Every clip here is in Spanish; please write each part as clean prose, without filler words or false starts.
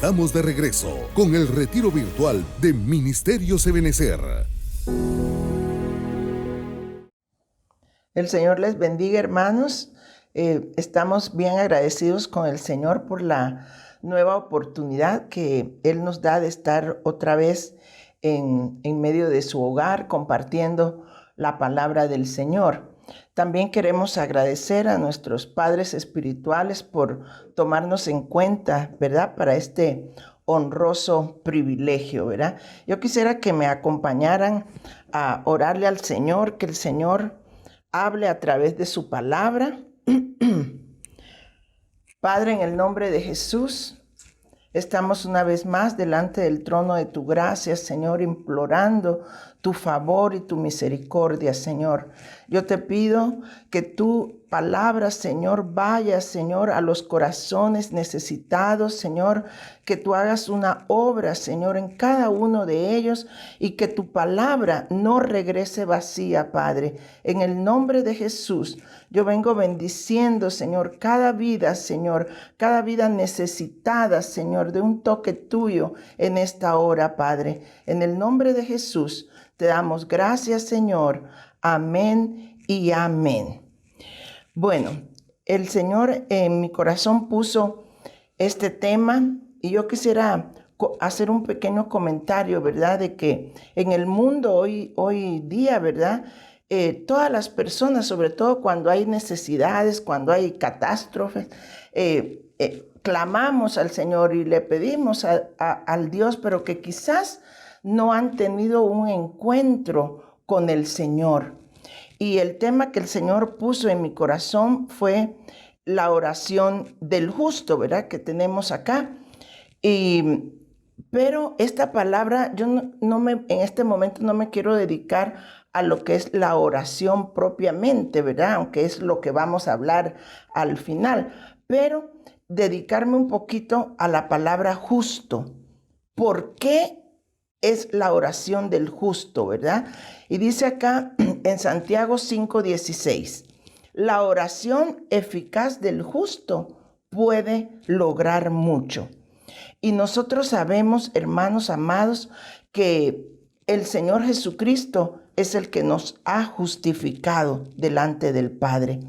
Estamos de regreso con el retiro virtual de Ministerios Ebenecer. El Señor les bendiga, hermanos. Estamos bien agradecidos con el Señor por la nueva oportunidad que Él nos da de estar otra vez en medio de su hogar compartiendo la palabra del Señor. También queremos agradecer a nuestros padres espirituales por tomarnos en cuenta, ¿verdad?, para este honroso privilegio, ¿verdad? Yo quisiera que me acompañaran a orarle al Señor, que el Señor hable a través de su palabra. Padre, en el nombre de Jesús, estamos una vez más delante del trono de tu gracia, Señor, implorando tu favor y tu misericordia, Señor. Yo te pido que tu palabra, Señor, vaya, Señor, a los corazones necesitados, Señor, que tú hagas una obra, Señor, en cada uno de ellos y que tu palabra no regrese vacía, Padre. En el nombre de Jesús, yo vengo bendiciendo, Señor, cada vida, Señor, cada vida necesitada, Señor, de un toque tuyo en esta hora, Padre. En el nombre de Jesús, te damos gracias, Señor. Amén y amén. Bueno, el Señor en mi corazón puso este tema y yo quisiera hacer un pequeño comentario, ¿verdad? De que en el mundo hoy día, ¿verdad? Todas las personas, sobre todo cuando hay necesidades, cuando hay catástrofes, clamamos al Señor y le pedimos al Dios, pero que quizás no han tenido un encuentro con el Señor. Y el tema que el Señor puso en mi corazón fue la oración del justo, ¿verdad?, que tenemos acá. Pero esta palabra, yo en este momento no me quiero dedicar a lo que es la oración propiamente, ¿verdad?, aunque es lo que vamos a hablar al final, pero dedicarme un poquito a la palabra justo. ¿Por qué es la oración del justo, verdad? Y dice acá en Santiago 5:16, la oración eficaz del justo puede lograr mucho. Y nosotros sabemos, hermanos amados, que el Señor Jesucristo es el que nos ha justificado delante del Padre.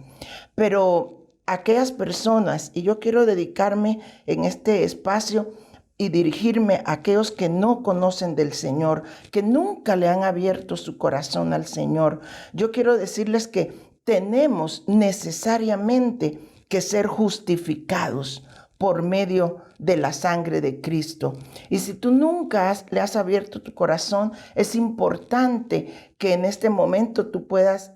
Pero aquellas personas, y yo quiero dedicarme en este espacio y dirigirme a aquellos que no conocen del Señor, que nunca le han abierto su corazón al Señor. Yo quiero decirles que tenemos necesariamente que ser justificados por medio de la sangre de Cristo. Y si tú nunca le has abierto tu corazón, es importante que en este momento tú puedas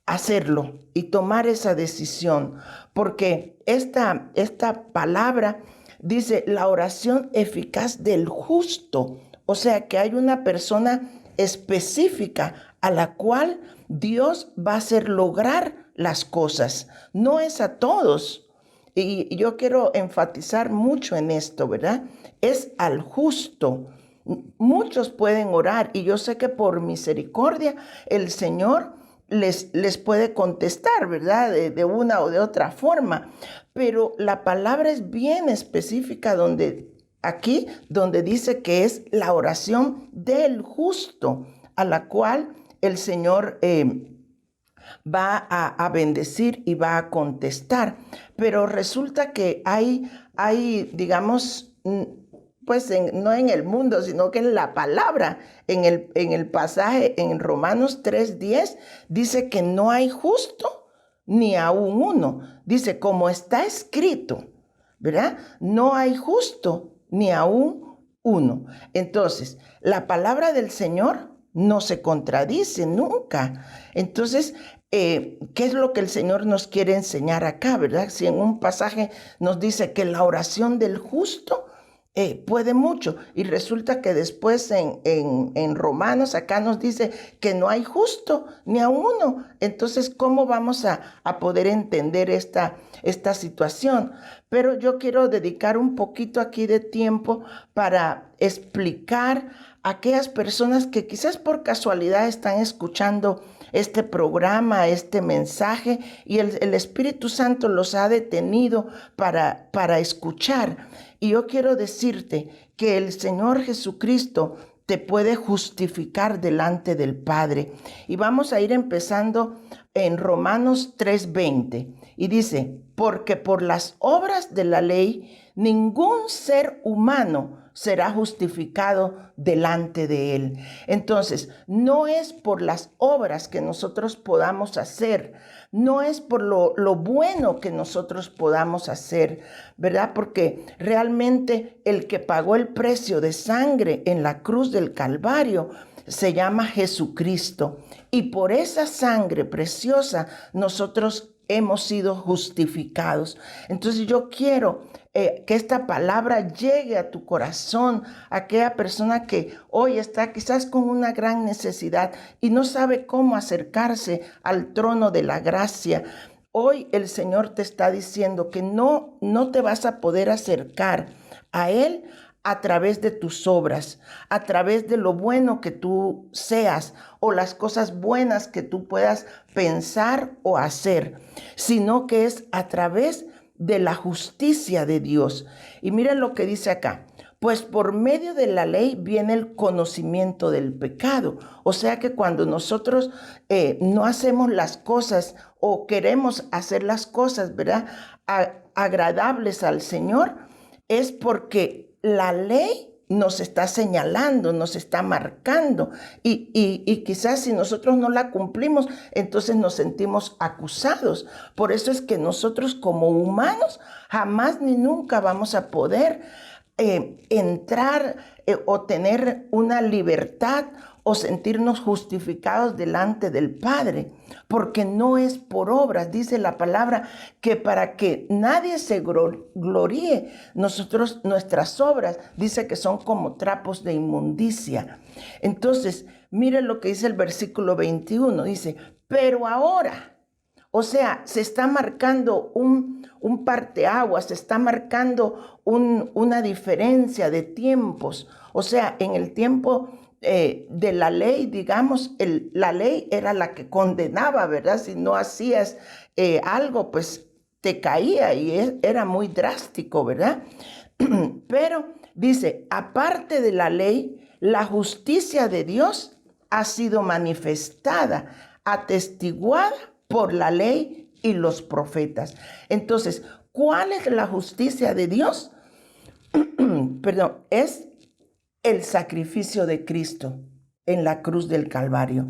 hacerlo y tomar esa decisión, porque esta palabra dice la oración eficaz del justo, o sea que hay una persona específica a la cual Dios va a hacer lograr las cosas. No es a todos, y yo quiero enfatizar mucho en esto, ¿verdad? Es al justo. Muchos pueden orar y yo sé que por misericordia el Señor les puede contestar, ¿verdad? De una o de otra forma. Pero la palabra es bien específica donde dice que es la oración del justo, a la cual el Señor va a bendecir y va a contestar. Pero resulta que hay digamos, pues no en el mundo, sino que en la palabra, en el pasaje en Romanos 3:10, dice que no hay justo ni aún uno. Dice, como está escrito, ¿verdad? No hay justo ni aún uno. Entonces, la palabra del Señor no se contradice nunca. Entonces, ¿qué es lo que el Señor nos quiere enseñar acá, verdad? Si en un pasaje nos dice que la oración del justo puede mucho, y resulta que después en Romanos acá nos dice que no hay justo ni a uno. Entonces, ¿cómo vamos a poder entender esta situación? Pero yo quiero dedicar un poquito aquí de tiempo para explicar a aquellas personas que quizás por casualidad están escuchando este programa, este mensaje, y el Espíritu Santo los ha detenido para escuchar. Y yo quiero decirte que el Señor Jesucristo te puede justificar delante del Padre. Y vamos a ir empezando en Romanos 3:20. Y dice, porque por las obras de la ley, ningún ser humano será justificado delante de él. Entonces, no es por las obras que nosotros podamos hacer, no es por lo bueno que nosotros podamos hacer, ¿verdad? Porque realmente el que pagó el precio de sangre en la cruz del Calvario se llama Jesucristo. Y por esa sangre preciosa nosotros hemos sido justificados. Entonces yo quiero que esta palabra llegue a tu corazón, a aquella persona que hoy está quizás con una gran necesidad y no sabe cómo acercarse al trono de la gracia. Hoy el Señor te está diciendo que no te vas a poder acercar a Él a través de tus obras, a través de lo bueno que tú seas o las cosas buenas que tú puedas pensar o hacer, sino que es a través de la justicia de Dios. Y miren lo que dice acá. Pues por medio de la ley viene el conocimiento del pecado. O sea que cuando nosotros no hacemos las cosas o queremos hacer las cosas, ¿verdad?, agradables al Señor, es porque la ley nos está señalando, nos está marcando y quizás si nosotros no la cumplimos, entonces nos sentimos acusados. Por eso es que nosotros como humanos jamás ni nunca vamos a poder entrar o tener una libertad o sentirnos justificados delante del Padre, porque no es por obras. Dice la palabra que para que nadie se gloríe, nuestras obras, dice que son como trapos de inmundicia. Entonces, miren lo que dice el versículo 21, dice, pero ahora, o sea, se está marcando un parteaguas, se está marcando una diferencia de tiempos. O sea, en el tiempo de la ley, digamos, la ley era la que condenaba, ¿verdad? Si no hacías algo, pues te caía y era muy drástico, ¿verdad? Pero dice, aparte de la ley, la justicia de Dios ha sido manifestada, atestiguada por la ley y los profetas. Entonces, ¿cuál es la justicia de Dios? Perdón, es el sacrificio de Cristo en la cruz del Calvario.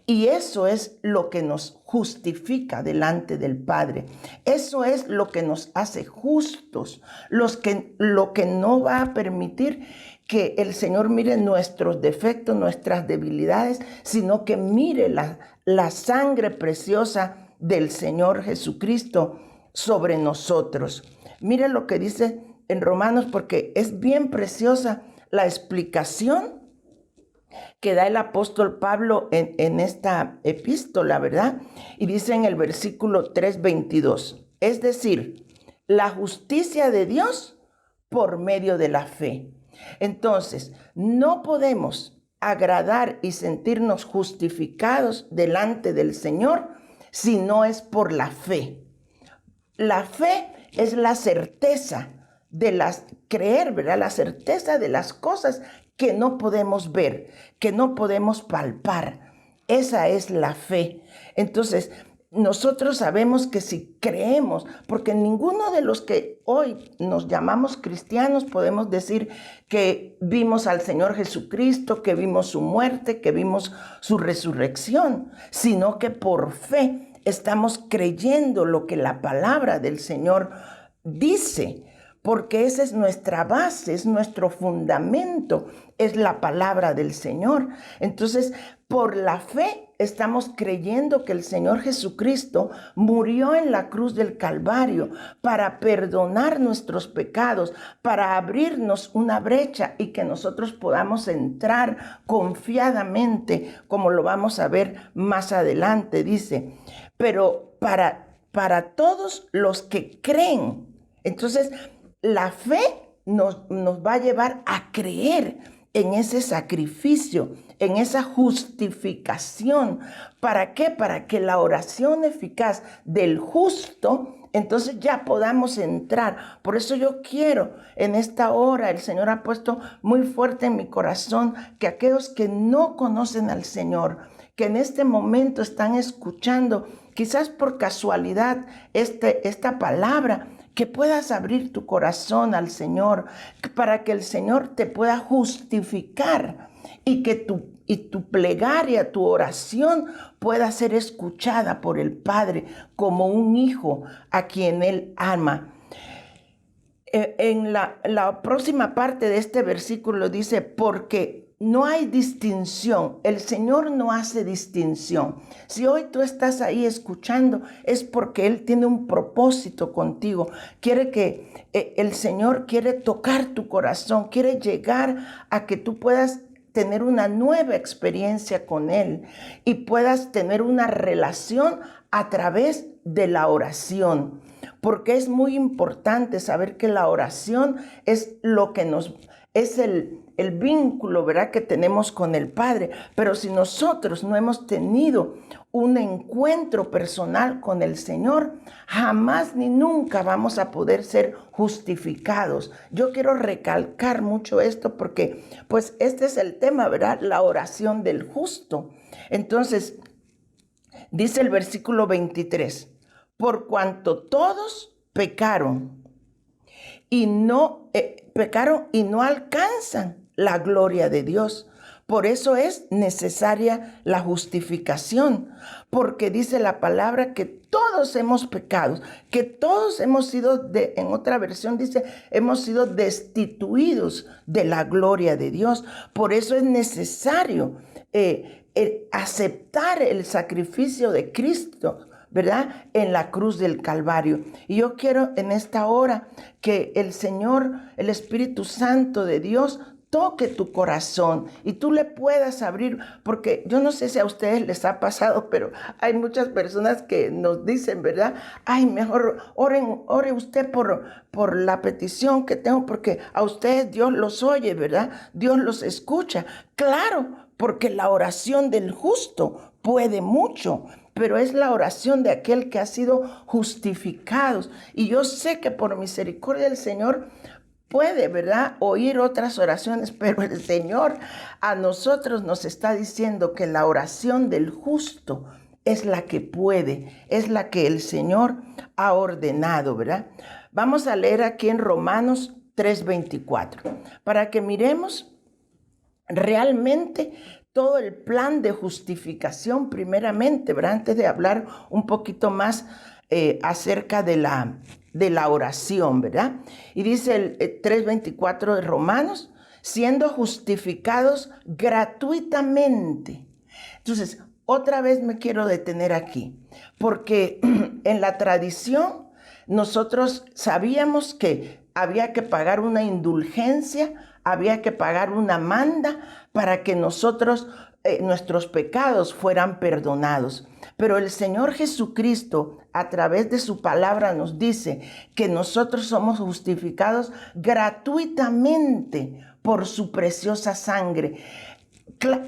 Y eso es lo que nos justifica delante del Padre. Eso es lo que nos hace justos, lo que no va a permitir que el Señor mire nuestros defectos, nuestras debilidades, sino que mire la sangre preciosa del Señor Jesucristo sobre nosotros. Mire lo que dice en Romanos, porque es bien preciosa la explicación que da el apóstol Pablo en esta epístola, ¿verdad? Y dice en el versículo 3:22, es decir, la justicia de Dios por medio de la fe. Entonces, no podemos agradar y sentirnos justificados delante del Señor si no es por la fe. La fe es la certeza de creer, ¿verdad? La certeza de las cosas que no podemos ver, que no podemos palpar. Esa es la fe. Entonces, nosotros sabemos que si creemos, porque ninguno de los que hoy nos llamamos cristianos podemos decir que vimos al Señor Jesucristo, que vimos su muerte, que vimos su resurrección, sino que por fe estamos creyendo lo que la palabra del Señor dice, porque esa es nuestra base, es nuestro fundamento, es la palabra del Señor. Entonces, por la fe estamos creyendo que el Señor Jesucristo murió en la cruz del Calvario para perdonar nuestros pecados, para abrirnos una brecha y que nosotros podamos entrar confiadamente, como lo vamos a ver más adelante, dice, pero para todos los que creen. Entonces, la fe nos va a llevar a creer en ese sacrificio, en esa justificación. ¿Para qué? Para que la oración eficaz del justo, entonces ya podamos entrar. Por eso yo quiero en esta hora, el Señor ha puesto muy fuerte en mi corazón que aquellos que no conocen al Señor, que en este momento están escuchando, quizás por casualidad, esta palabra, que puedas abrir tu corazón al Señor, para que el Señor te pueda justificar y que tu plegaria, tu oración pueda ser escuchada por el Padre como un hijo a quien Él ama. En la próxima parte de este versículo dice, porque no hay distinción. El Señor no hace distinción. Si hoy tú estás ahí escuchando, es porque Él tiene un propósito contigo. Quiere que el Señor quiere tocar tu corazón, quiere llegar a que tú puedas tener una nueva experiencia con Él y puedas tener una relación a través de la oración. Porque es muy importante saber que la oración es lo que es el vínculo, ¿verdad?, que tenemos con el Padre. Pero si nosotros no hemos tenido un encuentro personal con el Señor, jamás ni nunca vamos a poder ser justificados. Yo quiero recalcar mucho esto porque, pues, este es el tema, ¿verdad? La oración del justo. Entonces, dice el versículo 23, por cuanto todos pecaron y no alcanzan la gloria de Dios. Por eso es necesaria la justificación, porque dice la palabra que todos hemos pecado, que todos hemos sido, en otra versión dice, hemos sido destituidos de la gloria de Dios. Por eso es necesario aceptar el sacrificio de Cristo, ¿verdad?, en la cruz del Calvario. Y yo quiero en esta hora que el Señor, el Espíritu Santo de Dios, toque tu corazón y tú le puedas abrir, porque yo no sé si a ustedes les ha pasado, pero hay muchas personas que nos dicen, ¿verdad? Ay, mejor ore usted por la petición que tengo, porque a ustedes Dios los oye, ¿verdad? Dios los escucha. Claro, porque la oración del justo puede mucho, pero es la oración de aquel que ha sido justificado. Y yo sé que por misericordia del Señor puede, ¿verdad?, oír otras oraciones, pero el Señor a nosotros nos está diciendo que la oración del justo es la que puede, es la que el Señor ha ordenado, ¿verdad? Vamos a leer aquí en Romanos 3:24, para que miremos realmente todo el plan de justificación primeramente, ¿verdad?, antes de hablar un poquito más acerca de la oración, ¿verdad? Y dice el 3:24 de Romanos, siendo justificados gratuitamente. Entonces, otra vez me quiero detener aquí, porque en la tradición nosotros sabíamos que había que pagar una indulgencia, había que pagar una manda para que nosotros, nuestros pecados fueran perdonados. Pero el Señor Jesucristo, a través de su palabra, nos dice que nosotros somos justificados gratuitamente por su preciosa sangre.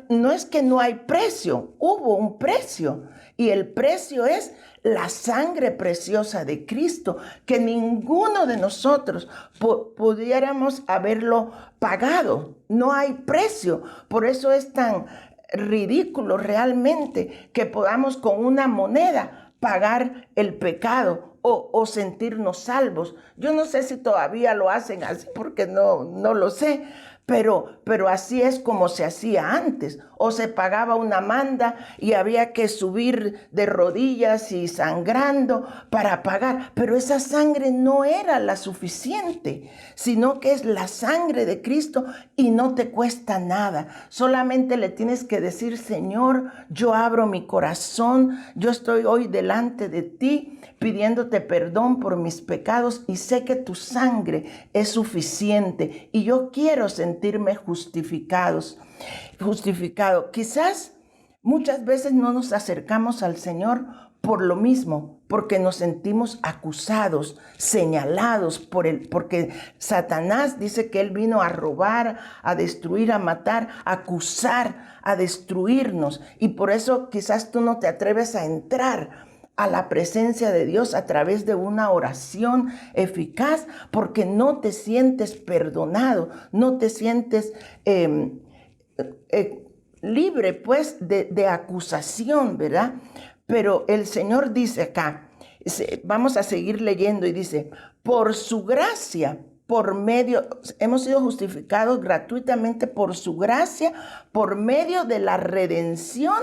No es que no hay precio, hubo un precio. Y el precio es la sangre preciosa de Cristo, que ninguno de nosotros pudiéramos haberlo pagado. No hay precio. Por eso es tan ridículo realmente que podamos con una moneda pagar el pecado o sentirnos salvos. Yo no sé si todavía lo hacen así porque no lo sé. Pero así es como se hacía antes. O se pagaba una manda y había que subir de rodillas y sangrando para pagar. Pero esa sangre no era la suficiente, sino que es la sangre de Cristo y no te cuesta nada. Solamente le tienes que decir, Señor, yo abro mi corazón, yo estoy hoy delante de ti pidiéndote perdón por mis pecados y sé que tu sangre es suficiente y yo quiero sentirme justificado. Quizás muchas veces no nos acercamos al Señor por lo mismo, porque nos sentimos acusados, señalados porque Satanás dice que él vino a robar, a destruir, a matar, a acusar, a destruirnos. Y por eso quizás tú no te atreves a entrar a la presencia de Dios a través de una oración eficaz, porque no te sientes perdonado, no te sientes libre pues de acusación, ¿verdad? Pero el Señor dice acá, vamos a seguir leyendo y dice, por su gracia, hemos sido justificados gratuitamente por su gracia, por medio de la redención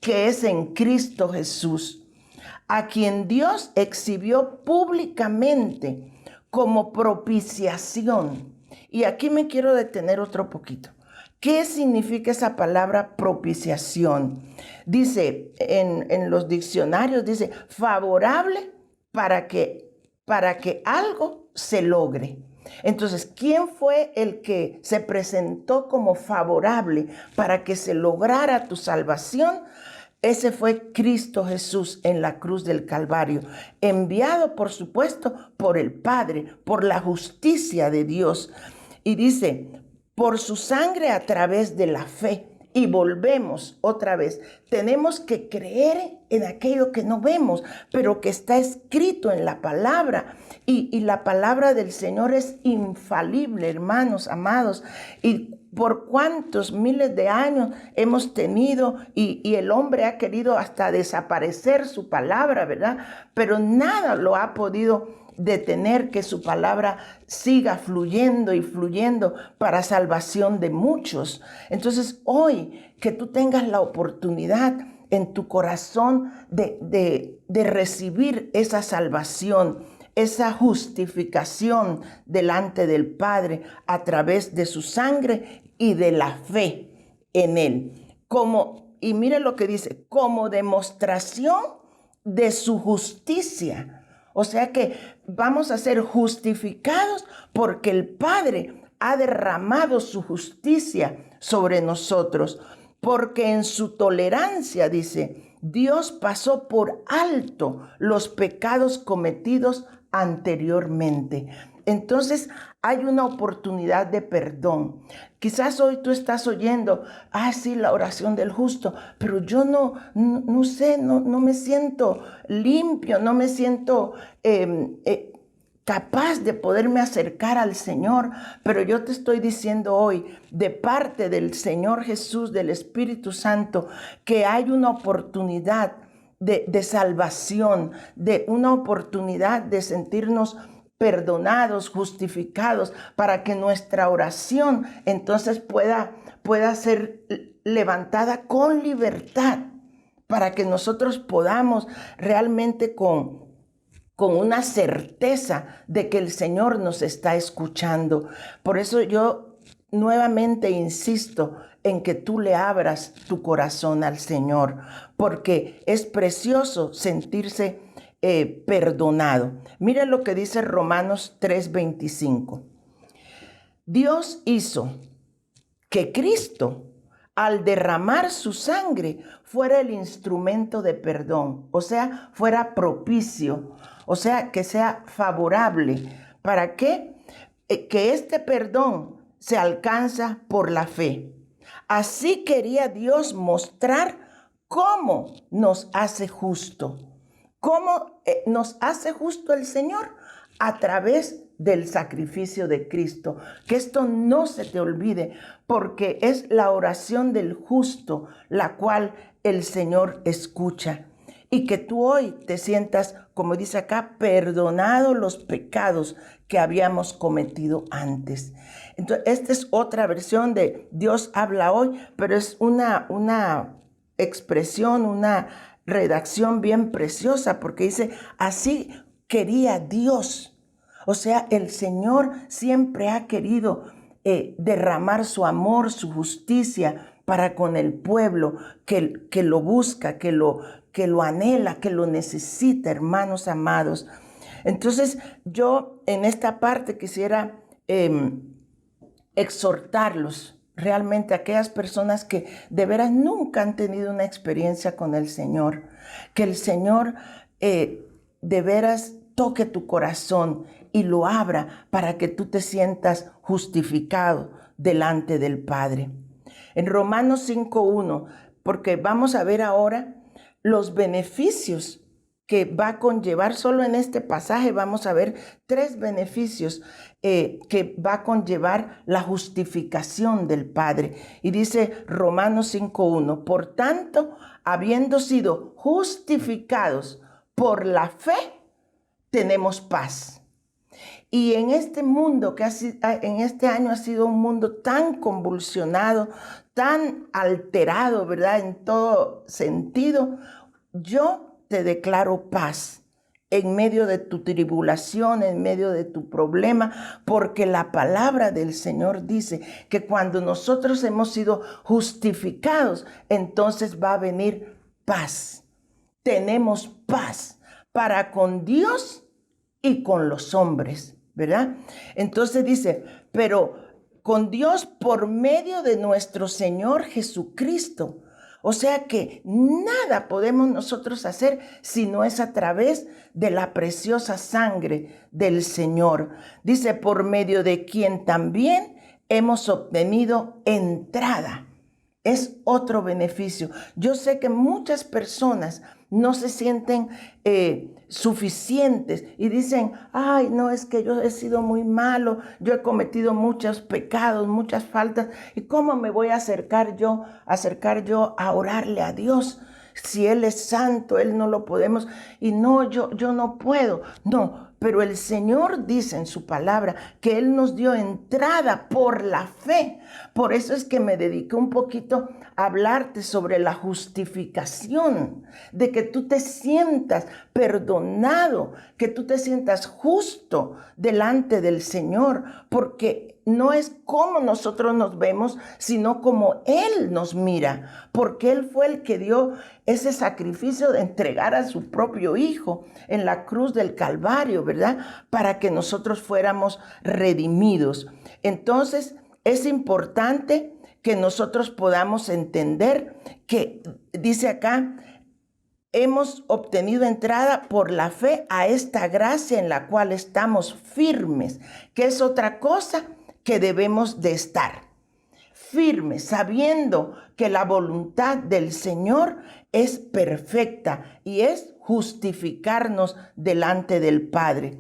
que es en Cristo Jesús, a quien Dios exhibió públicamente como propiciación. Y aquí me quiero detener otro poquito. ¿Qué significa esa palabra propiciación? Dice en los diccionarios, dice favorable para que algo se logre. Entonces, ¿quién fue el que se presentó como favorable para que se lograra tu salvación? Ese fue Cristo Jesús en la cruz del Calvario, enviado, por supuesto, por el Padre, por la justicia de Dios. Y dice, por su sangre a través de la fe. Y volvemos otra vez. Tenemos que creer en aquello que no vemos, pero que está escrito en la palabra. Y la palabra del Señor es infalible, hermanos amados. Y por cuántos miles de años hemos tenido y el hombre ha querido hasta desaparecer su palabra, ¿verdad? Pero nada lo ha podido detener que su palabra siga fluyendo y fluyendo para salvación de muchos. Entonces hoy que tú tengas la oportunidad en tu corazón de recibir esa salvación, esa justificación delante del Padre a través de su sangre y de la fe en Él. Y mire lo que dice, como demostración de su justicia. O sea que vamos a ser justificados porque el Padre ha derramado su justicia sobre nosotros. Porque en su tolerancia, dice, Dios pasó por alto los pecados cometidos anteriormente. Entonces hay una oportunidad de perdón. Quizás hoy tú estás oyendo, sí, la oración del justo, pero yo no sé, no me siento limpio, no me siento capaz de poderme acercar al Señor. Pero yo te estoy diciendo hoy, de parte del Señor Jesús, del Espíritu Santo, que hay una oportunidad de salvación, de una oportunidad de sentirnos perdonados, justificados, para que nuestra oración entonces pueda ser levantada con libertad, para que nosotros podamos realmente con una certeza de que el Señor nos está escuchando. Por eso yo nuevamente insisto en que tú le abras tu corazón al Señor, porque es precioso sentirse perdonado. Mira lo que dice Romanos 3:25. Dios hizo que Cristo, al derramar su sangre, fuera el instrumento de perdón, o sea, fuera propicio, o sea, que sea favorable. ¿Para qué? Que este perdón se alcanza por la fe. Así quería Dios mostrar cómo nos hace justo. ¿Cómo nos hace justo el Señor? A través del sacrificio de Cristo. Que esto no se te olvide, porque es la oración del justo la cual el Señor escucha. Y que tú hoy te sientas, como dice acá, perdonado los pecados que habíamos cometido antes. Entonces, esta es otra versión de Dios habla hoy, pero es una expresión, una redacción bien preciosa, porque dice, así quería Dios. O sea, el Señor siempre ha querido derramar su amor, su justicia para con el pueblo que lo busca, que lo anhela, que lo necesita, hermanos amados. Entonces, yo en esta parte quisiera exhortarlos, realmente aquellas personas que de veras nunca han tenido una experiencia con el Señor, que el Señor de veras toque tu corazón y lo abra para que tú te sientas justificado delante del Padre. En Romanos 5:1, porque vamos a ver ahora los beneficios que va a conllevar. Solo en este pasaje vamos a ver 3 beneficios que va a conllevar la justificación del Padre. Y dice Romanos 5:1, por tanto, habiendo sido justificados por la fe, tenemos paz. Y en este mundo en este año ha sido un mundo tan convulsionado, tan alterado, ¿verdad? En todo sentido, yo te declaro paz en medio de tu tribulación, en medio de tu problema, porque la palabra del Señor dice que cuando nosotros hemos sido justificados, entonces va a venir paz. Tenemos paz para con Dios y con los hombres, ¿verdad? Entonces dice, pero con Dios por medio de nuestro Señor Jesucristo. O sea que nada podemos nosotros hacer si no es a través de la preciosa sangre del Señor. Dice, por medio de quien también hemos obtenido entrada. Es otro beneficio. Yo sé que muchas personas no se sienten suficientes y dicen, ay, no, es que yo he sido muy malo, yo he cometido muchos pecados, muchas faltas, ¿y cómo me voy a acercar yo a orarle a Dios? Si Él es santo, Él no lo podemos, y no, yo no puedo. No, pero el Señor dice en su palabra que Él nos dio entrada por la fe. Por eso es que me dediqué un poquito a hablarte sobre la justificación, de que tú te sientas perdonado, que tú te sientas justo delante del Señor, porque no es como nosotros nos vemos, sino como Él nos mira, porque Él fue el que dio ese sacrificio de entregar a su propio Hijo en la cruz del Calvario, ¿verdad? Para que nosotros fuéramos redimidos. Entonces, es importante que nosotros podamos entender que, dice acá, hemos obtenido entrada por la fe a esta gracia en la cual estamos firmes, que es otra cosa que debemos de estar firmes, sabiendo que la voluntad del Señor es perfecta y es justificarnos delante del Padre.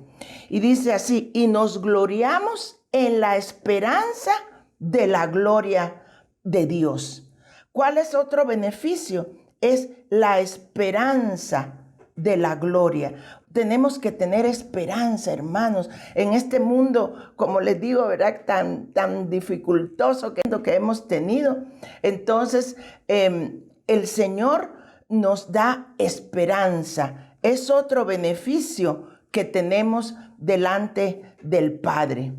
Y dice así, y nos gloriamos en la esperanza de la gloria de Dios. ¿Cuál es otro beneficio? Es la esperanza de la gloria. Tenemos que tener esperanza, hermanos, en este mundo, como les digo, ¿verdad? Tan dificultoso que hemos tenido. Entonces, el Señor nos da esperanza. Es otro beneficio que tenemos delante del Padre.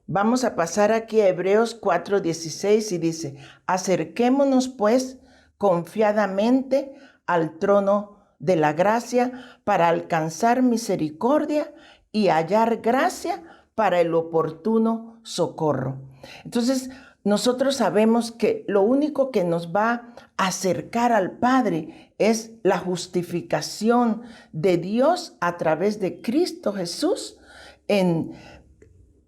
Vamos a pasar aquí a Hebreos 4:16 y dice, acerquémonos pues confiadamente al trono de la gracia para alcanzar misericordia y hallar gracia para el oportuno socorro. Entonces, nosotros sabemos que lo único que nos va a acercar al Padre es la justificación de Dios a través de Cristo Jesús en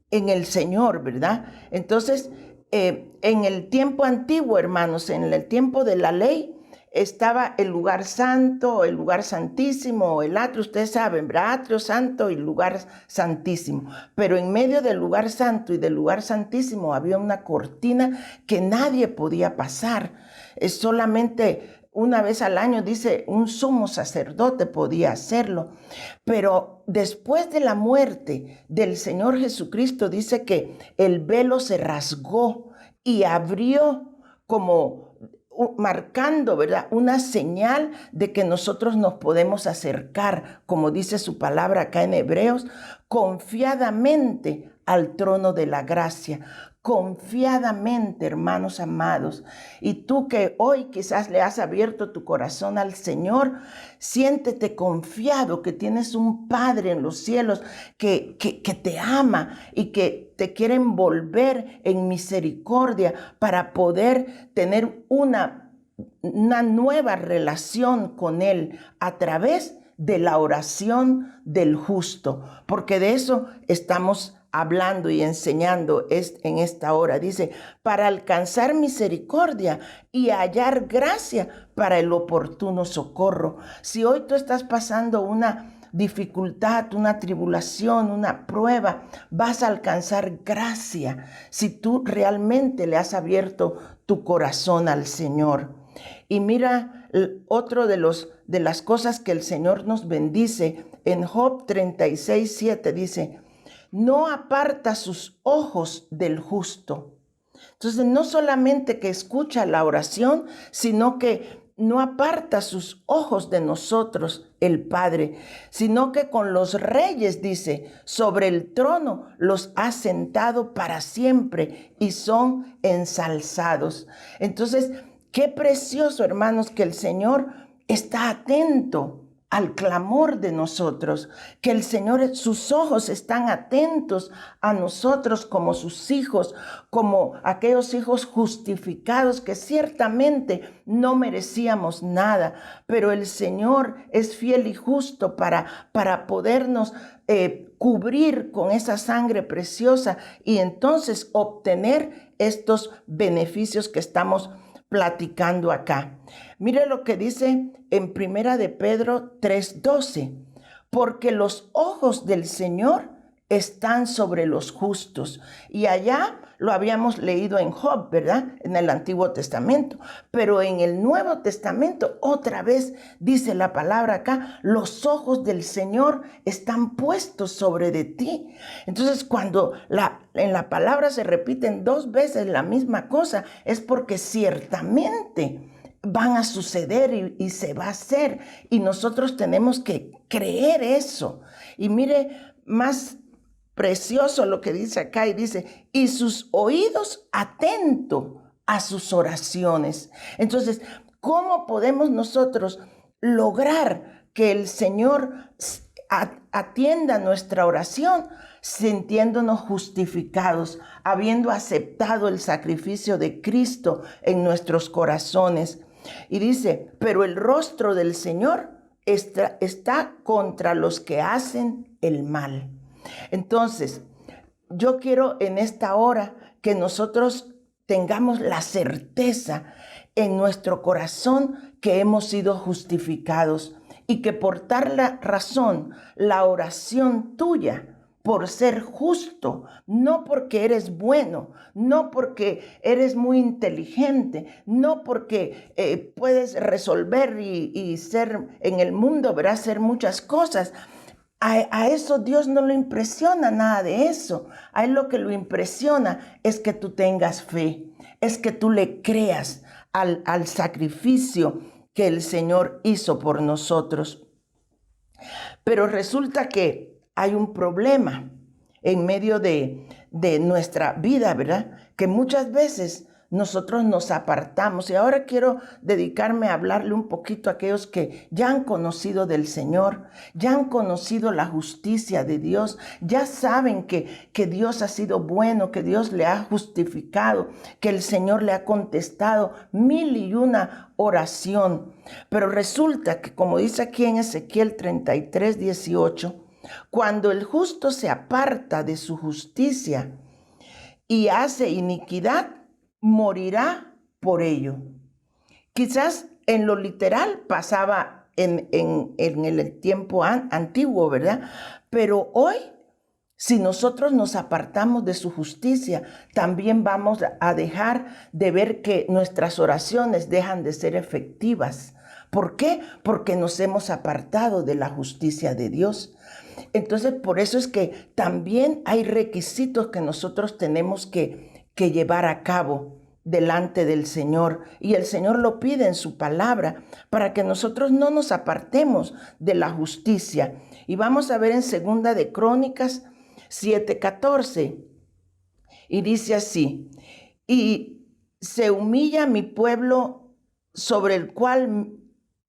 el Señor, ¿verdad? Entonces, en el tiempo antiguo, hermanos, en el tiempo de la ley, estaba el lugar santo, el lugar santísimo, el atrio, ustedes saben, ¿verdad? Atrio santo y lugar santísimo. Pero en medio del lugar santo y del lugar santísimo había una cortina que nadie podía pasar. Es solamente una vez al año, dice, un sumo sacerdote podía hacerlo. Pero después de la muerte del Señor Jesucristo, dice que el velo se rasgó y abrió como marcando, ¿verdad?, una señal de que nosotros nos podemos acercar, como dice su palabra acá en Hebreos, confiadamente al trono de la gracia. Confiadamente, hermanos amados. Y tú que hoy quizás le has abierto tu corazón al Señor, siéntete confiado que tienes un Padre en los cielos que te ama y que te quiere envolver en misericordia para poder tener una nueva relación con Él a través de la oración del justo, porque de eso estamos hablando y enseñando en esta hora. Dice, para alcanzar misericordia y hallar gracia para el oportuno socorro. Si hoy tú estás pasando una dificultad, una tribulación, una prueba, vas a alcanzar gracia si tú realmente le has abierto tu corazón al Señor. Y mira, otro de las cosas que el Señor nos bendice, en Job 36:7 dice, no aparta sus ojos del justo. Entonces, no solamente que escucha la oración, sino que no aparta sus ojos de nosotros, el Padre, sino que con los reyes, dice, sobre el trono los ha sentado para siempre y son ensalzados. Entonces, qué precioso, hermanos, que el Señor está atento al clamor de nosotros, que el Señor, sus ojos están atentos a nosotros como sus hijos, como aquellos hijos justificados que ciertamente no merecíamos nada, pero el Señor es fiel y justo para podernos cubrir con esa sangre preciosa y entonces obtener estos beneficios que estamos platicando acá. Mire lo que dice en Primera de Pedro 3:12, porque los ojos del Señor están sobre los justos. Y allá lo habíamos leído en Job, ¿verdad? En el Antiguo Testamento. Pero en el Nuevo Testamento, otra vez dice la palabra acá, los ojos del Señor están puestos sobre de ti. Entonces, cuando en la palabra se repiten 2 veces la misma cosa, es porque ciertamente van a suceder y se va a hacer. Y nosotros tenemos que creer eso. Y mire, más precioso lo que dice acá y dice, y sus oídos atentos a sus oraciones. Entonces, ¿cómo podemos nosotros lograr que el Señor atienda nuestra oración? Sintiéndonos justificados, habiendo aceptado el sacrificio de Cristo en nuestros corazones. Y dice, pero el rostro del Señor está contra los que hacen el mal. Entonces, yo quiero en esta hora que nosotros tengamos la certeza en nuestro corazón que hemos sido justificados y que por tal razón la oración tuya, por ser justo, no porque eres bueno, no porque eres muy inteligente, no porque puedes resolver y ser en el mundo, verás, hacer muchas cosas. A eso Dios no lo impresiona nada de eso. A Él lo que lo impresiona es que tú tengas fe, es que tú le creas al sacrificio que el Señor hizo por nosotros. Pero resulta que hay un problema en medio de nuestra vida, ¿verdad? Que muchas veces nosotros nos apartamos. Y ahora quiero dedicarme a hablarle un poquito a aquellos que ya han conocido del Señor, ya han conocido la justicia de Dios, ya saben que Dios ha sido bueno, que Dios le ha justificado, que el Señor le ha contestado 1001 oración. Pero resulta que, como dice aquí en Ezequiel 33:18, cuando el justo se aparta de su justicia y hace iniquidad, morirá por ello. Quizás en lo literal pasaba en el tiempo antiguo, ¿verdad? Pero hoy, si nosotros nos apartamos de su justicia, también vamos a dejar de ver que nuestras oraciones dejan de ser efectivas. ¿Por qué? Porque nos hemos apartado de la justicia de Dios. Entonces, por eso es que también hay requisitos que nosotros tenemos que llevar a cabo delante del Señor. Y el Señor lo pide en su palabra para que nosotros no nos apartemos de la justicia. Y vamos a ver en 2 de Crónicas 7:14. Y dice así, y se humilla mi pueblo sobre el cual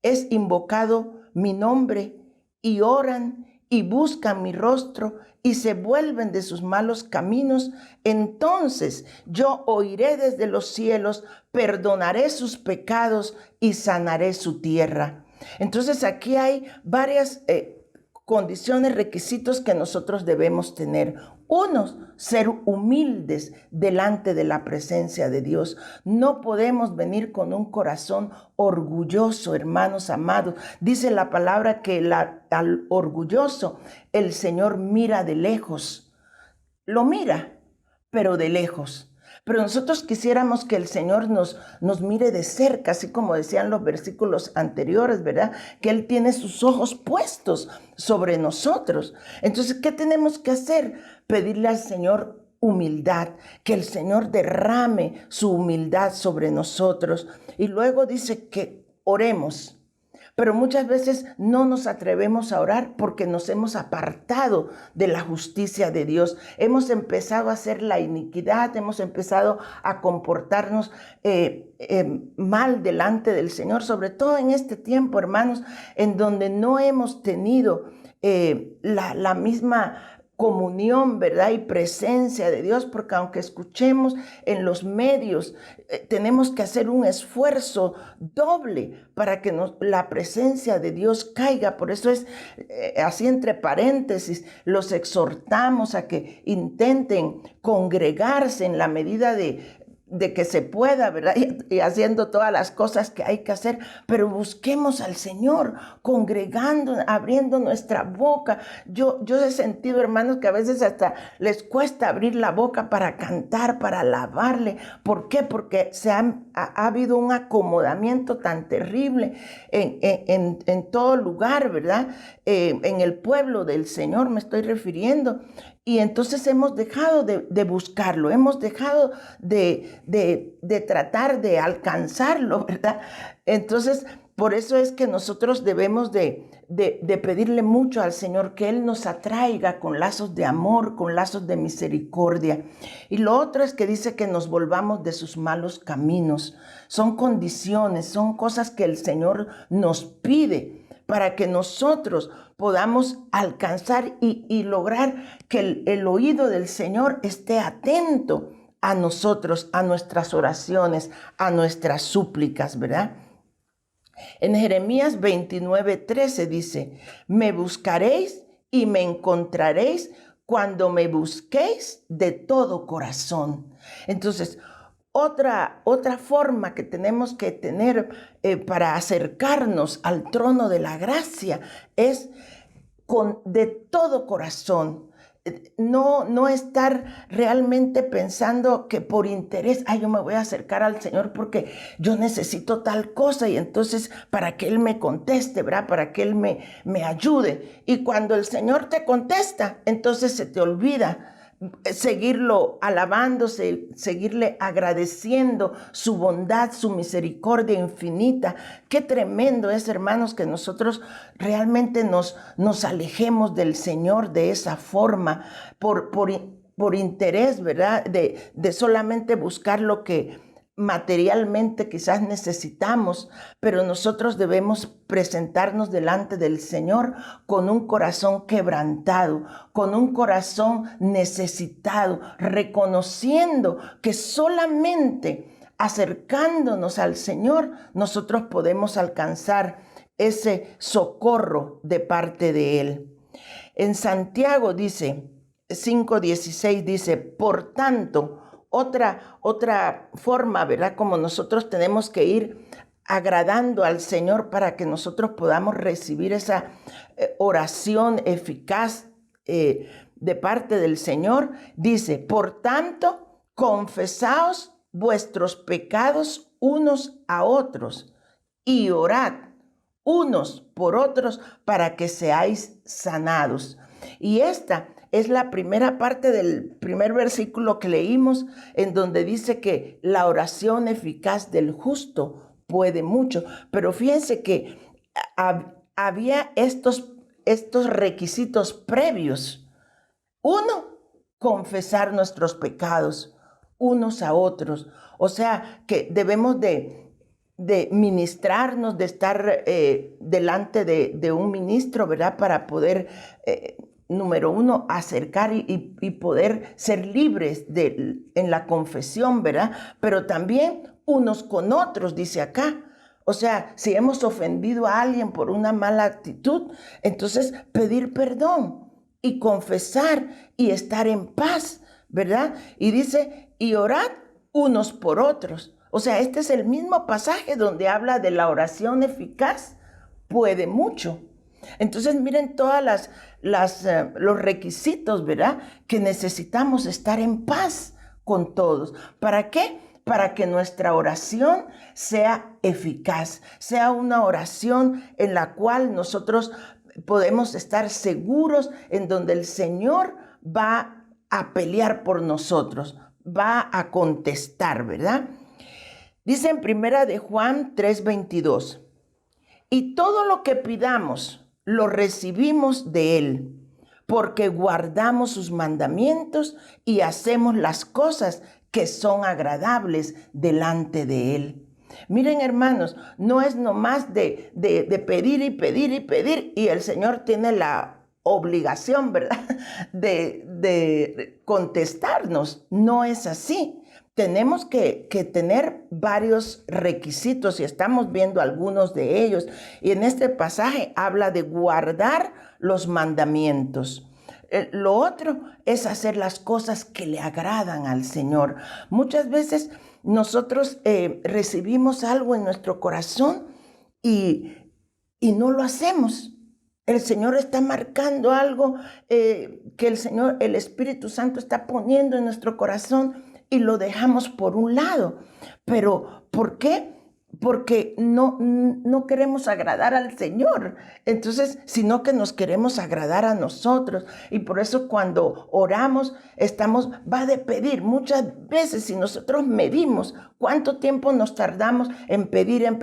es invocado mi nombre, y oran y buscan mi rostro y se vuelven de sus malos caminos, entonces yo oiré desde los cielos, perdonaré sus pecados y sanaré su tierra. Entonces aquí hay varias condiciones, requisitos que nosotros debemos tener. Uno, ser humildes delante de la presencia de Dios. No podemos venir con un corazón orgulloso, hermanos amados. Dice la palabra que al orgulloso el Señor mira de lejos. Lo mira, pero de lejos. Pero nosotros quisiéramos que el Señor nos mire de cerca, así como decían los versículos anteriores, ¿verdad? Que Él tiene sus ojos puestos sobre nosotros. Entonces, ¿qué tenemos que hacer? Pedirle al Señor humildad, que el Señor derrame su humildad sobre nosotros. Y luego dice que oremos. Pero muchas veces no nos atrevemos a orar porque nos hemos apartado de la justicia de Dios. Hemos empezado a hacer la iniquidad, hemos empezado a comportarnos mal delante del Señor, sobre todo en este tiempo, hermanos, en donde no hemos tenido la misma comunión, ¿verdad? Y presencia de Dios, porque aunque escuchemos en los medios, tenemos que hacer un esfuerzo doble para que la presencia de Dios caiga. Por eso es así entre paréntesis, los exhortamos a que intenten congregarse en la medida de que se pueda, ¿verdad? Y haciendo todas las cosas que hay que hacer, pero busquemos al Señor, congregando, abriendo nuestra boca. Yo he sentido, hermanos, que a veces hasta les cuesta abrir la boca para cantar, para alabarle. ¿Por qué? Porque ha habido un acomodamiento tan terrible en todo lugar, ¿verdad? En el pueblo del Señor me estoy refiriendo. Y entonces hemos dejado de buscarlo, hemos dejado de tratar de alcanzarlo, ¿verdad? Entonces, por eso es que nosotros debemos de pedirle mucho al Señor que Él nos atraiga con lazos de amor, con lazos de misericordia. Y lo otro es que dice que nos volvamos de sus malos caminos. Son condiciones, son cosas que el Señor nos pide para que nosotros podamos alcanzar y lograr que el oído del Señor esté atento a nosotros, a nuestras oraciones, a nuestras súplicas, ¿verdad? En Jeremías 29:13 dice, me buscaréis y me encontraréis cuando me busquéis de todo corazón. Entonces, otra forma que tenemos que tener para acercarnos al trono de la gracia es de todo corazón. No estar realmente pensando que por interés, yo me voy a acercar al Señor porque yo necesito tal cosa y entonces para que Él me conteste, ¿verdad? Para que Él me ayude. Y cuando el Señor te contesta, entonces se te olvida seguirlo alabando, seguirle agradeciendo su bondad, su misericordia infinita. Qué tremendo es, hermanos, que nosotros realmente nos alejemos del Señor de esa forma, por interés, ¿verdad? De solamente buscar lo que materialmente quizás necesitamos, pero nosotros debemos presentarnos delante del Señor con un corazón quebrantado, con un corazón necesitado, reconociendo que solamente acercándonos al Señor nosotros podemos alcanzar ese socorro de parte de Él. En Santiago dice, 5:16 dice, por tanto, otra forma, ¿verdad? Como nosotros tenemos que ir agradando al Señor para que nosotros podamos recibir esa oración eficaz de parte del Señor. Dice, por tanto, confesaos vuestros pecados unos a otros y orad unos por otros para que seáis sanados. Y esta es la primera parte del primer versículo que leímos, en donde dice que la oración eficaz del justo puede mucho. Pero fíjense que había estos requisitos previos. Uno, confesar nuestros pecados unos a otros. O sea, que debemos de ministrarnos, de estar delante de un ministro, ¿verdad? Para poder número uno, acercar y poder ser libres en la confesión, ¿verdad? Pero también unos con otros, dice acá, O sea, si hemos ofendido a alguien por una mala actitud, entonces pedir perdón y confesar y estar en paz, ¿verdad? Y dice, y orad unos por otros. O sea, este es el mismo pasaje donde habla de la oración eficaz, puede mucho. Entonces miren todas los requisitos, ¿verdad? Que necesitamos estar en paz con todos. ¿Para qué? Para que nuestra oración sea eficaz, sea una oración en la cual nosotros podemos estar seguros, en donde el Señor va a pelear por nosotros, va a contestar, ¿verdad? Dice en primera de Juan 3:22, y todo lo que pidamos lo recibimos de Él, porque guardamos sus mandamientos y hacemos las cosas que son agradables delante de Él. Miren, hermanos, no es nomás de pedir y pedir y pedir, y el Señor tiene la obligación, ¿verdad?, de contestarnos. No es así. Tenemos que tener varios requisitos y estamos viendo algunos de ellos. Y en este pasaje habla de guardar los mandamientos. Lo otro es hacer las cosas que le agradan al Señor. Muchas veces nosotros recibimos algo en nuestro corazón y no lo hacemos. El Señor está marcando algo que el Espíritu Santo está poniendo en nuestro corazón y lo dejamos por un lado. Pero, ¿por qué? Porque no queremos agradar al Señor. Entonces, sino que nos queremos agradar a nosotros. Y por eso cuando oramos, va de pedir. Muchas veces, si nosotros medimos cuánto tiempo nos tardamos en pedir, en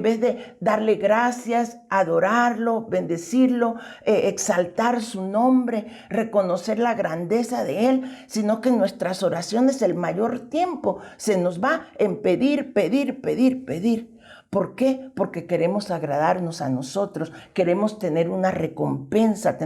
vez de darle gracias, adorarlo, bendecirlo, exaltar su nombre, reconocer la grandeza de Él, sino que en nuestras oraciones el mayor tiempo se nos va en pedir. ¿Por qué? Porque queremos agradarnos a nosotros, queremos tener una recompensa,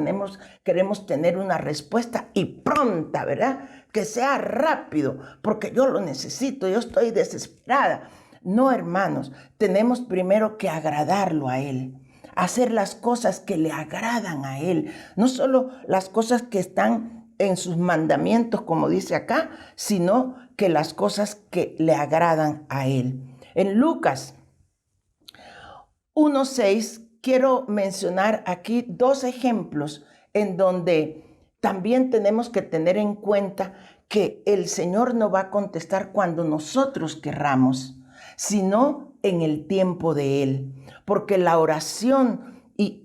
queremos tener una respuesta y pronta, ¿verdad? Que sea rápido, porque yo lo necesito, yo estoy desesperada. No, hermanos, tenemos primero que agradarlo a Él, hacer las cosas que le agradan a Él, no solo las cosas que están en sus mandamientos, como dice acá, sino que las cosas que le agradan a Él. En Lucas 1:6 quiero mencionar aquí 2 ejemplos en donde también tenemos que tener en cuenta que el Señor no va a contestar cuando nosotros querramos, sino en el tiempo de Él. Porque la oración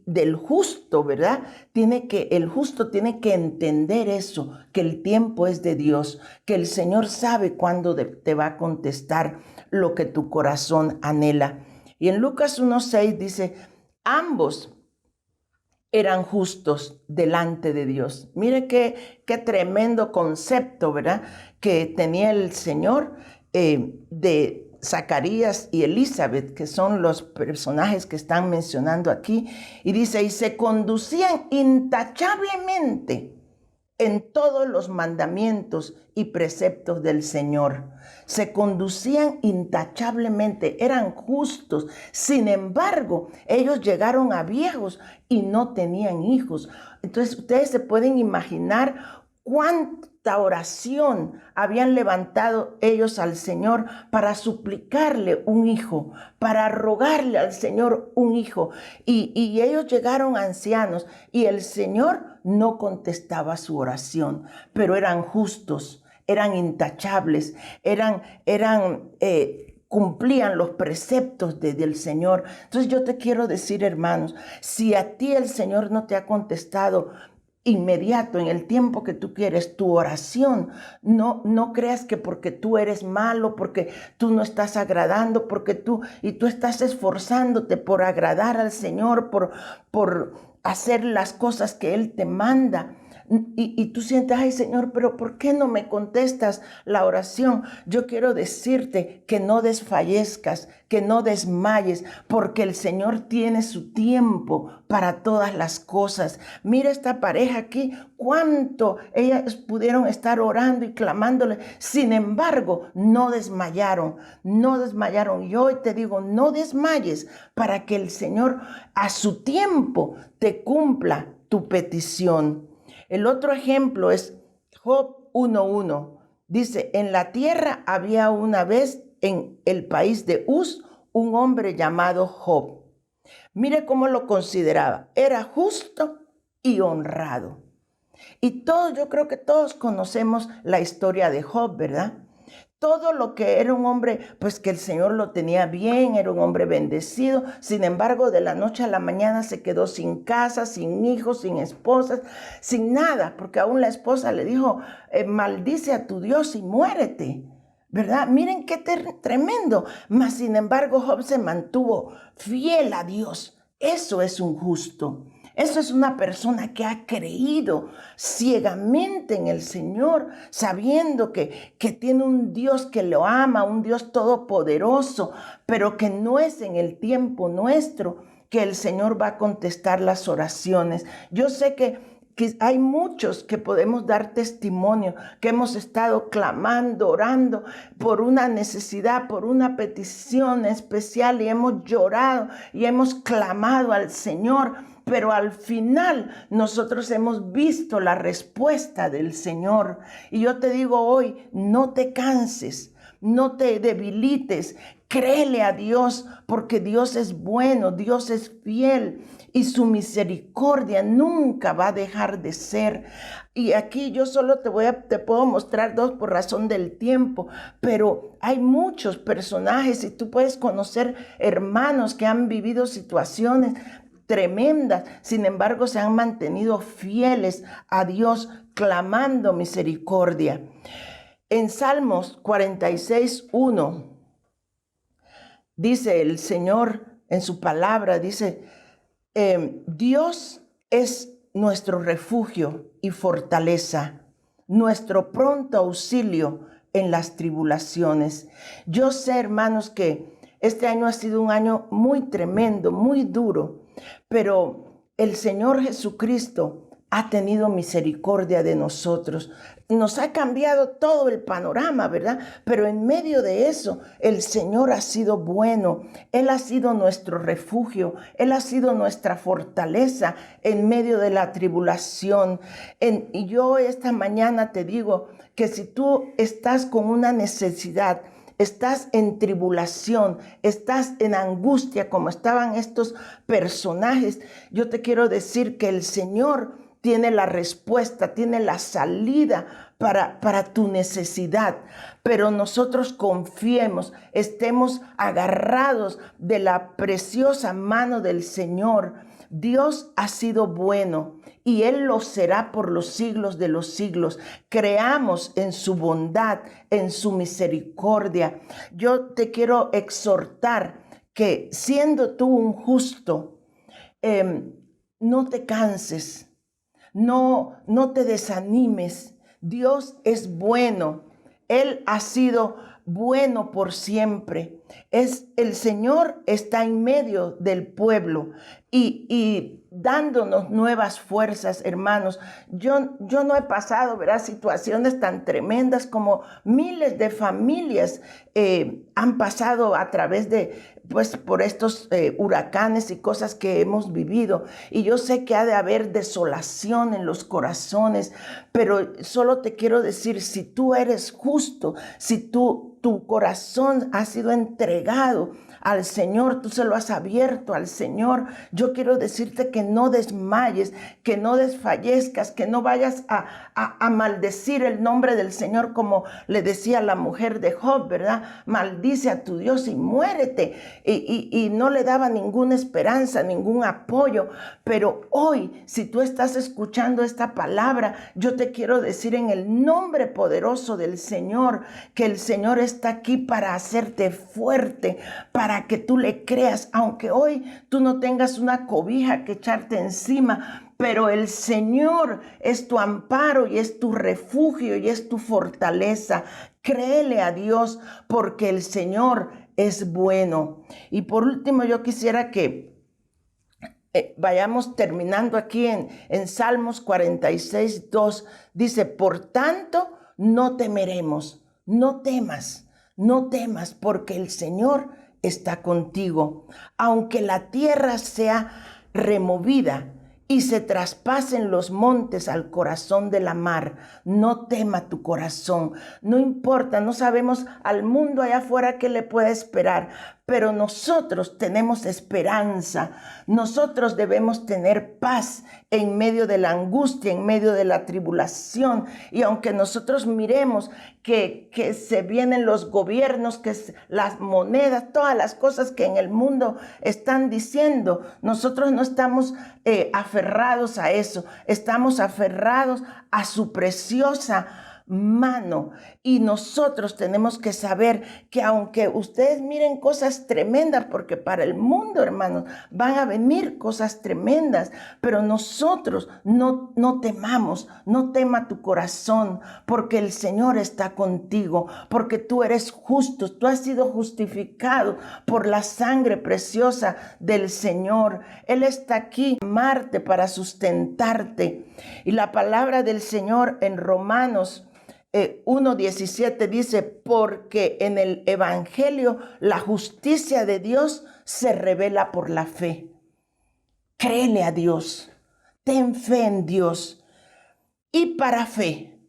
del justo, ¿verdad? El justo tiene que entender eso, que el tiempo es de Dios, que el Señor sabe cuándo te va a contestar lo que tu corazón anhela. Y en Lucas 1:6 dice, ambos eran justos delante de Dios. Mire qué tremendo concepto, ¿verdad?, que tenía el Señor de Zacarías y Elizabeth, que son los personajes que están mencionando aquí. Y dice, y se conducían intachablemente en todos los mandamientos y preceptos del Señor. Se conducían intachablemente, eran justos. Sin embargo, ellos llegaron a viejos y no tenían hijos. Entonces, ustedes se pueden imaginar cuánta oración habían levantado ellos al Señor para suplicarle un hijo, para rogarle al Señor un hijo. Y ellos llegaron ancianos y el Señor no contestaba su oración, pero eran justos, eran intachables, cumplían los preceptos del Señor. Entonces yo te quiero decir, hermanos, si a ti el Señor no te ha contestado inmediato, en el tiempo que tú quieres, tu oración, no creas que porque tú eres malo, porque tú no estás agradando, tú estás esforzándote por agradar al Señor, por hacer las cosas que Él te manda. y tú sientes, ay Señor, pero ¿por qué no me contestas la oración? Yo quiero decirte que no desfallezcas, que no desmayes, porque el Señor tiene su tiempo para todas las cosas. Mira esta pareja aquí, cuánto ellas pudieron estar orando y clamándole. Sin embargo, no desmayaron, no desmayaron. Y hoy te digo, no desmayes para que el Señor a su tiempo te cumpla tu petición. El otro ejemplo es Job 1:1. Dice, en la tierra había una vez en el país de Uz un hombre llamado Job. Mire cómo lo consideraba. Era justo y honrado. Y todos, yo creo que todos conocemos la historia de Job, ¿verdad? Todo lo que era un hombre, pues que el Señor lo tenía bien, era un hombre bendecido. Sin embargo, de la noche a la mañana se quedó sin casa, sin hijos, sin esposas, sin nada, porque aún la esposa le dijo, maldice a tu Dios y muérete, ¿verdad? Miren qué tremendo. Mas, sin embargo, Job se mantuvo fiel a Dios. Eso es un justo. Eso es una persona que ha creído ciegamente en el Señor, sabiendo que tiene un Dios que lo ama, un Dios todopoderoso, pero que no es en el tiempo nuestro que el Señor va a contestar las oraciones. Yo sé que hay muchos que podemos dar testimonio, que hemos estado clamando, orando por una necesidad, por una petición especial y hemos llorado y hemos clamado al Señor. Pero al final nosotros hemos visto la respuesta del Señor. Y yo te digo hoy, no te canses, no te debilites, créele a Dios, porque Dios es bueno, Dios es fiel y su misericordia nunca va a dejar de ser. Y aquí yo solo te puedo mostrar dos por razón del tiempo, pero hay muchos personajes y tú puedes conocer hermanos que han vivido situaciones tremendas, sin embargo se han mantenido fieles a Dios, clamando misericordia. En Salmos 46:1 dice el Señor en su palabra, dice, Dios es nuestro refugio y fortaleza, nuestro pronto auxilio en las tribulaciones. Yo sé, hermanos, que este año ha sido un año muy tremendo, muy duro, pero el Señor Jesucristo ha tenido misericordia de nosotros. Nos ha cambiado todo el panorama, ¿verdad? Pero en medio de eso, el Señor ha sido bueno. Él ha sido nuestro refugio. Él ha sido nuestra fortaleza en medio de la tribulación. Y yo esta mañana te digo que si tú estás con una necesidad, estás en tribulación, estás en angustia como estaban estos personajes, yo te quiero decir que el Señor tiene la respuesta, tiene la salida para tu necesidad. Pero nosotros confiemos, estemos agarrados de la preciosa mano del Señor. Dios ha sido bueno y Él lo será por los siglos de los siglos. Creamos en su bondad, en su misericordia. Yo te quiero exhortar que siendo tú un justo, no te canses. No te desanimes. Dios es bueno. Él ha sido bueno por siempre. El Señor está en medio del pueblo y dándonos nuevas fuerzas, hermanos. Yo no he pasado, ¿verdad?, situaciones tan tremendas como miles de familias han pasado a través por estos huracanes y cosas que hemos vivido. Y yo sé que ha de haber desolación en los corazones, pero solo te quiero decir, si tú eres justo, si tu corazón ha sido entregado al Señor, tú se lo has abierto al Señor, yo quiero decirte que no desmayes, que no desfallezcas, que no vayas a maldecir el nombre del Señor como le decía la mujer de Job, ¿verdad? Maldice a tu Dios y muérete. Y no le daba ninguna esperanza, ningún apoyo. Pero hoy, si tú estás escuchando esta palabra, yo te quiero decir en el nombre poderoso del Señor, que el Señor está aquí para hacerte fuerte, para que tú le creas, aunque hoy tú no tengas una cobija que echarte encima, pero el Señor es tu amparo y es tu refugio y es tu fortaleza. Créele a Dios porque el Señor es bueno. Y por último, yo quisiera que vayamos terminando aquí en Salmos 46:2. Dice, por tanto, no temeremos, no temas, no temas, porque el Señor está contigo. Aunque la tierra sea removida y se traspasen los montes al corazón de la mar, no tema tu corazón. No importa, no sabemos al mundo allá afuera qué le puede esperar, pero nosotros tenemos esperanza. Nosotros debemos tener paz en medio de la angustia, en medio de la tribulación. Y aunque nosotros miremos que se vienen los gobiernos, que las monedas, todas las cosas que en el mundo están diciendo, nosotros no estamos aferrados a eso. Estamos aferrados a su preciosa mano. Y nosotros tenemos que saber que aunque ustedes miren cosas tremendas, porque para el mundo, hermanos, van a venir cosas tremendas, pero nosotros no temamos, no tema tu corazón, porque el Señor está contigo, porque tú eres justo, tú has sido justificado por la sangre preciosa del Señor. Él está aquí para amarte, para sustentarte. Y la palabra del Señor en Romanos 1:17 dice, porque en el Evangelio la justicia de Dios se revela por la fe. Créele a Dios, ten fe en Dios. Y para fe,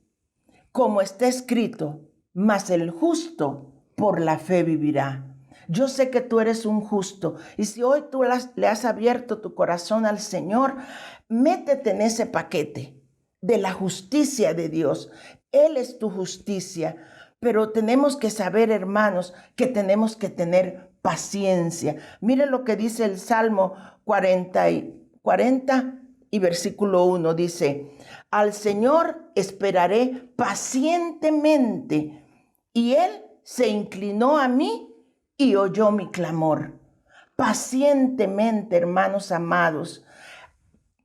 como está escrito, mas el justo por la fe vivirá. Yo sé que tú eres un justo, y si hoy tú le has abierto tu corazón al Señor, métete en ese paquete de la justicia de Dios. Él es tu justicia, pero tenemos que saber, hermanos, que tenemos que tener paciencia. Mire lo que dice el Salmo 40 y versículo 1, dice, al Señor esperaré pacientemente, y Él se inclinó a mí y oyó mi clamor. Pacientemente, hermanos amados,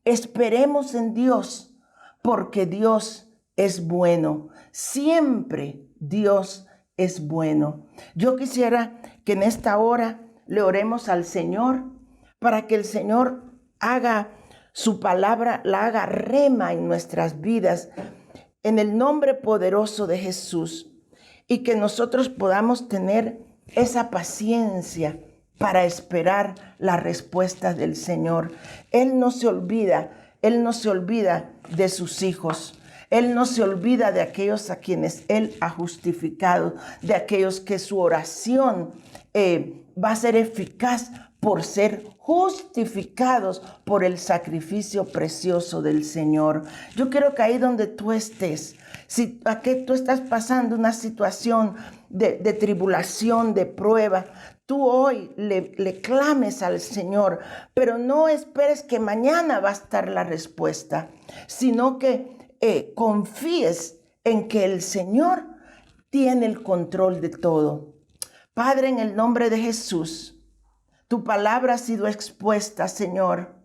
esperemos en Dios, porque Dios es bueno. Siempre Dios es bueno. Yo quisiera que en esta hora le oremos al Señor para que el Señor haga su palabra, la haga rema en nuestras vidas, en el nombre poderoso de Jesús, y que nosotros podamos tener esa paciencia para esperar la respuesta del Señor. Él no se olvida de sus hijos. Él no se olvida de aquellos a quienes Él ha justificado, de aquellos que su oración va a ser eficaz por ser justificados por el sacrificio precioso del Señor. Yo quiero que ahí donde tú estés, si aquí tú estás pasando una situación de tribulación, de prueba, tú hoy le clames al Señor, pero no esperes que mañana va a estar la respuesta, sino que confíes en que el Señor tiene el control de todo. Padre, en el nombre de Jesús, tu palabra ha sido expuesta, Señor.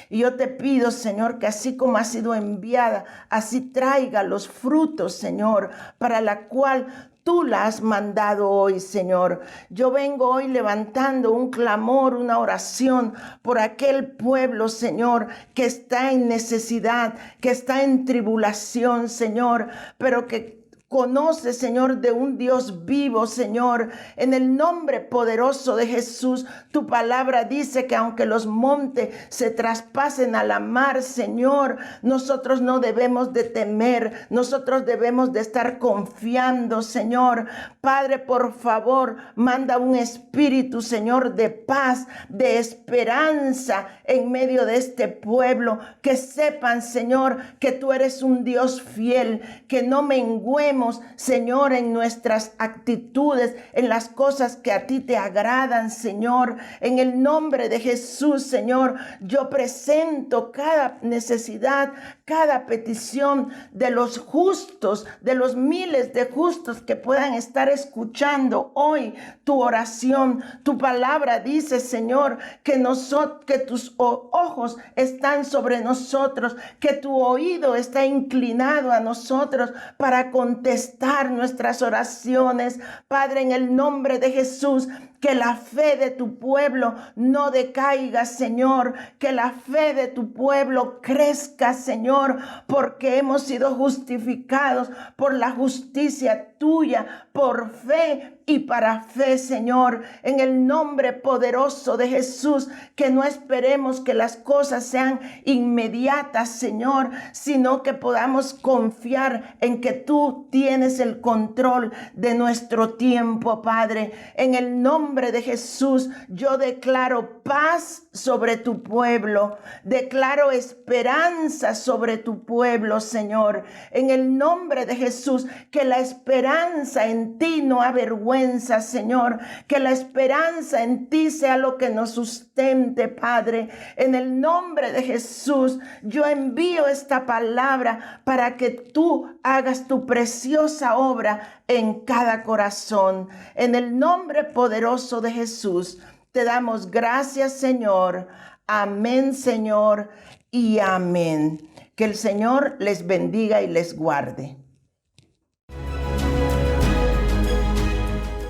Y yo te pido, Señor, que así como ha sido enviada, así traiga los frutos, Señor, para la cual tú la has mandado hoy, Señor. Yo vengo hoy levantando un clamor, una oración por aquel pueblo, Señor, que está en necesidad, que está en tribulación, Señor, pero que conoce, Señor, de un Dios vivo, Señor. En el nombre poderoso de Jesús, tu palabra dice que aunque los montes se traspasen a la mar, Señor, nosotros no debemos de temer, nosotros debemos de estar confiando, Señor. Padre, por favor, manda un espíritu, Señor, de paz, de esperanza en medio de este pueblo, que sepan, Señor, que tú eres un Dios fiel, que no menguemos cambiemos, Señor, en nuestras actitudes, en las cosas que a ti te agradan, Señor. En el nombre de Jesús, Señor, yo presento cada necesidad, cada petición de los justos, de los miles de justos que puedan estar escuchando hoy tu oración. Tu palabra dice, Señor, que tus ojos están sobre nosotros, que tu oído está inclinado a nosotros para contestar nuestras oraciones. Padre, en el nombre de Jesús, que la fe de tu pueblo no decaiga, Señor. Que la fe de tu pueblo crezca, Señor, porque hemos sido justificados por la justicia tuya, por fe y para fe, Señor. En el nombre poderoso de Jesús, que no esperemos que las cosas sean inmediatas, Señor, sino que podamos confiar en que tú tienes el control de nuestro tiempo, Padre. En el nombre de Jesús, yo declaro paz sobre tu pueblo, declaro esperanza sobre tu pueblo, Señor. En el nombre de Jesús, que la esperanza en ti no avergüenza, Señor, que la esperanza en ti sea lo que nos sustente, Padre. En el nombre de Jesús, yo envío esta palabra para que tú hagas tu preciosa obra en cada corazón. En el nombre poderoso de Jesús, te damos gracias, Señor. Amén, Señor, y amén. Que el Señor les bendiga y les guarde.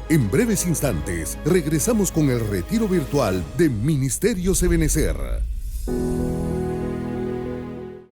En breves instantes, regresamos con el retiro virtual de Ministerios Ebenecer.